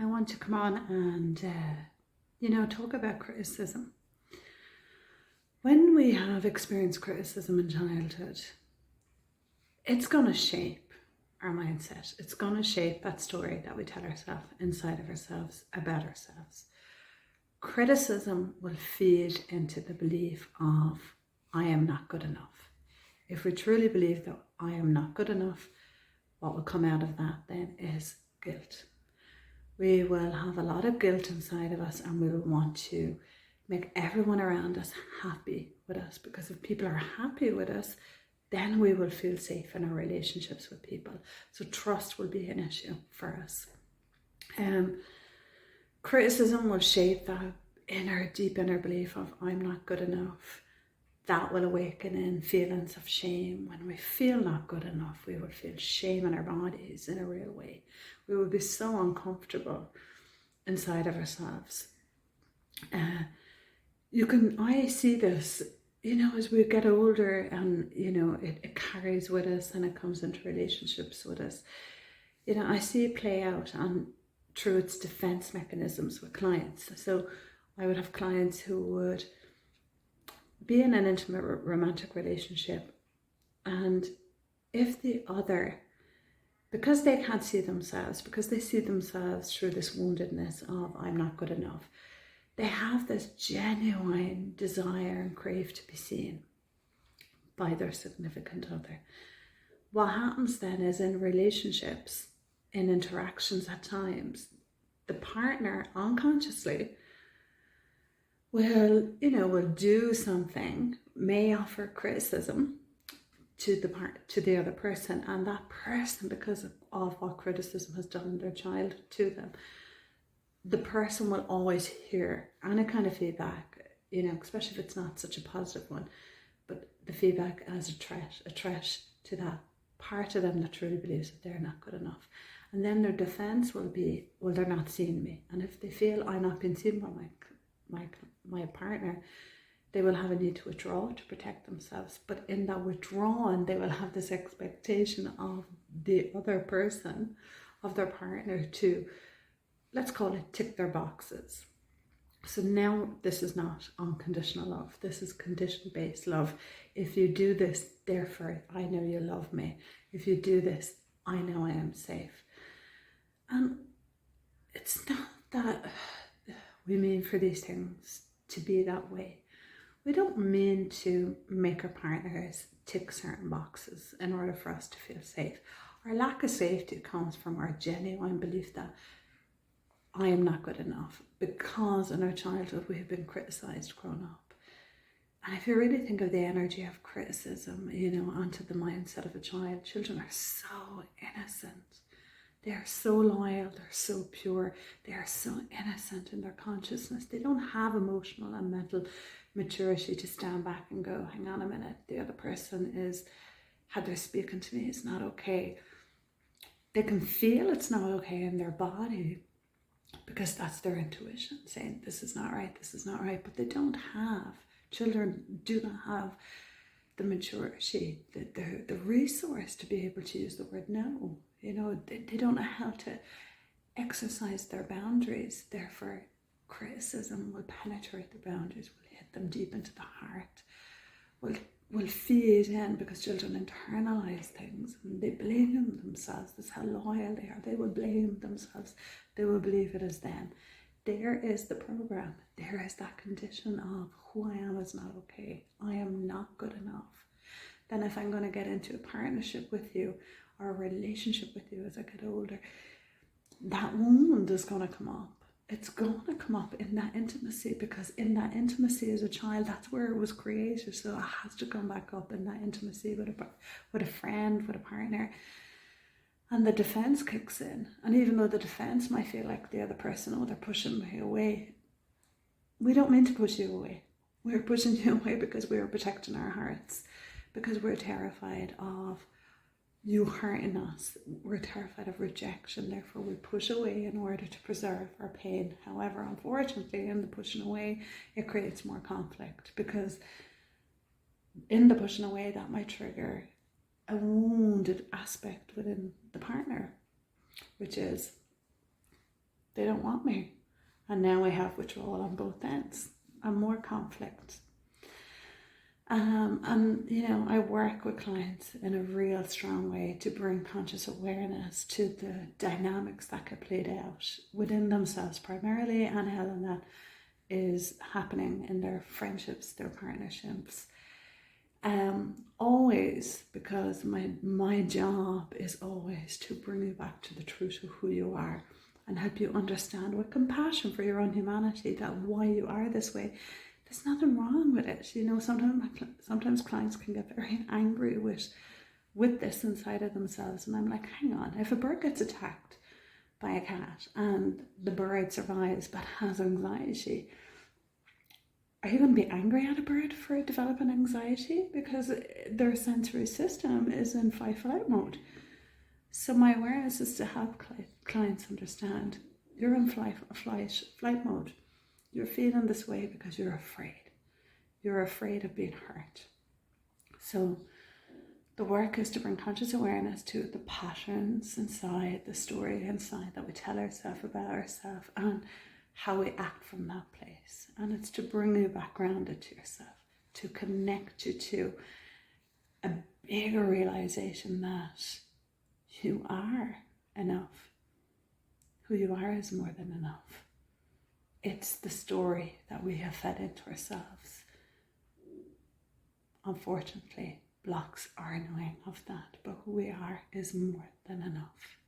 I want to come on and, talk about criticism. When we have experienced criticism in childhood, it's going to shape our mindset. It's going to shape that story that we tell ourselves inside of ourselves about ourselves. Criticism will feed into the belief of, I am not good enough. If we truly believe that I am not good enough, what will come out of that then is guilt. We will have a lot of guilt inside of us, and we will want to make everyone around us happy with us, because if people are happy with us, then we will feel safe in our relationships with people. So trust will be an issue for us. Criticism will shape that deep inner belief of I'm not good enough. That will awaken in feelings of shame. When we feel not good enough, we will feel shame in our bodies in a real way. We will be so uncomfortable inside of ourselves. I see this, as we get older, and, it carries with us and it comes into relationships with us. I see it play out through its defense mechanisms with clients. So I would have clients who would be in an intimate romantic relationship, and if the other, because they can't see themselves, because they see themselves through this woundedness of I'm not good enough, they have this genuine desire and crave to be seen by their significant other. What happens then is, in relationships, in interactions at times, the partner unconsciously will do something, may offer criticism to the other person, and that person, because of what criticism has done in their childhood to them, the person will always hear any kind of feedback, especially if it's not such a positive one, but the feedback as a threat to that part of them that truly believes that they're not good enough. And then their defense will be, well, they're not seeing me. And if they feel I'm not being seen by my partner, they will have a need to withdraw to protect themselves. But in that withdrawing, they will have this expectation of the other person, of their partner, to, let's call it, tick their boxes. So now this is not unconditional love. This is condition-based love. If you do this, therefore I know you love me. If you do this, I know I am safe. And it's not that we mean for these things to be that way. We don't mean to make our partners tick certain boxes in order for us to feel safe. Our lack of safety comes from our genuine belief that I am not good enough, because in our childhood we have been criticized growing up. And if you really think of the energy of criticism, onto the mindset of a child, children are so innocent. They are so loyal, they're so pure, they are so innocent in their consciousness. They don't have emotional and mental maturity to stand back and go, hang on a minute, the other person how they're speaking to me is not okay. They can feel it's not okay in their body, because that's their intuition saying this is not right, but children do not have the maturity, the resource to be able to use the word no. They don't know how to exercise their boundaries. Therefore, criticism will penetrate the boundaries, will hit them deep into the heart, will feed in, because children internalize things and they blame themselves. That's how loyal they are. They will blame themselves. They will believe it is them. There is the program. There is that condition of who I am is not okay. I am not good enough. Then if I'm going to get into a partnership with you or a relationship with you as I get older, that wound is going to come up. It's going to come up in that intimacy, because in that intimacy as a child, that's where it was created. So it has to come back up in that intimacy with a friend, with a partner. And the defense kicks in. And even though the defense might feel like the other person, they're pushing me away, we don't mean to push you away. We're pushing you away because we're protecting our hearts, because we're terrified of you hurting us. We're terrified of rejection. Therefore, we push away in order to preserve our pain. However, unfortunately, in the pushing away, it creates more conflict, because in the pushing away, that might trigger a wounded aspect within the partner, which is They don't want me. And now I have withdrawal on both ends and more conflict. And I work with clients in a real strong way to bring conscious awareness to the dynamics that get played out within themselves primarily, and how that is happening in their friendships, their partnerships. Always, because my job is always to bring you back to the truth of who you are and help you understand with compassion for your own humanity that why you are this way. There's nothing wrong with it. Sometimes clients can get very angry with this inside of themselves, and I'm like, hang on, if a bird gets attacked by a cat and the bird survives but has anxiety, are you going to be angry at a bird for developing anxiety? Because their sensory system is in fight-flight mode. So my awareness is to help clients understand you're in flight mode. You're feeling this way because you're afraid. You're afraid of being hurt. So the work is to bring conscious awareness to the patterns inside, the story inside that we tell ourselves about ourselves, and how we act from that place. And it's to bring you back grounded to yourself, to connect you to a bigger realization that you are enough. Who you are is more than enough. It's the story that we have fed into ourselves. Unfortunately, blocks our knowing of that, but who we are is more than enough.